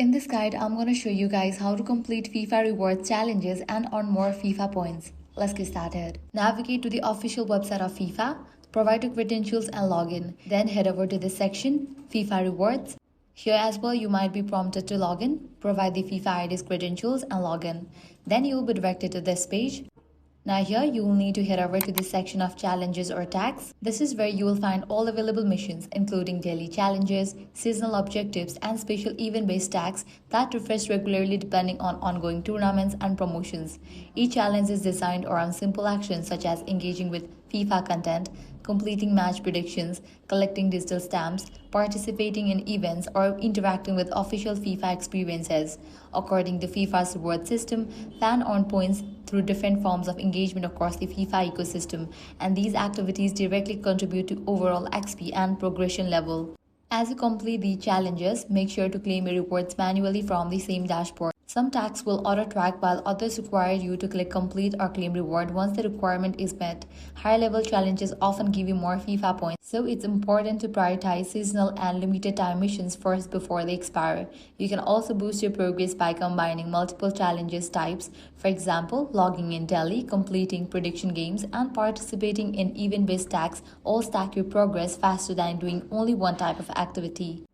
In this guide, I'm going to show you guys how to complete FIFA Rewards Challenges and earn more FIFA points. Let's get started. Navigate to the official website of FIFA, provide your credentials and login. Then head over to this section, FIFA Rewards. Here as well, you might be prompted to login. Provide the FIFA ID's credentials and login. Then you will be directed to this page. Now here you will need to head over to the section of challenges or tags. This is where you will find all available missions including daily challenges, seasonal objectives and special event-based tags that refresh regularly depending on ongoing tournaments and promotions. Each challenge is designed around simple actions such as engaging with FIFA content, completing match predictions, collecting digital stamps, participating in events, or interacting with official FIFA experiences. According to FIFA's reward system, fans earn points through different forms of engagement across the FIFA ecosystem, and these activities directly contribute to overall XP and progression level. As you complete the challenges, make sure to claim your rewards manually from the same dashboard. Some tasks will auto-track while others require you to click complete or claim reward once the requirement is met. Higher-level challenges often give you more FIFA points, so it's important to prioritize seasonal and limited-time missions first before they expire. You can also boost your progress by combining multiple challenges types, for example, logging in daily, completing prediction games, and participating in event-based tags all stack your progress faster than doing only one type of activity.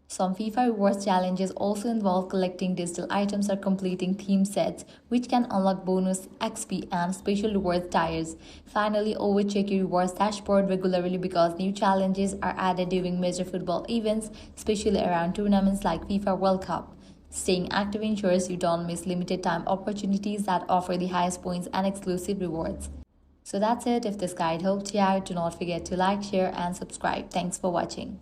Some FIFA Rewards challenges also involve collecting digital items or completing theme sets, which can unlock bonus XP and special rewards tiers. Finally, always check your rewards dashboard regularly because new challenges are added during major football events, especially around tournaments like FIFA World Cup. Staying active ensures you don't miss limited time opportunities that offer the highest points and exclusive rewards. So that's it. If this guide helped you out, do not forget to like, share, and subscribe. Thanks for watching.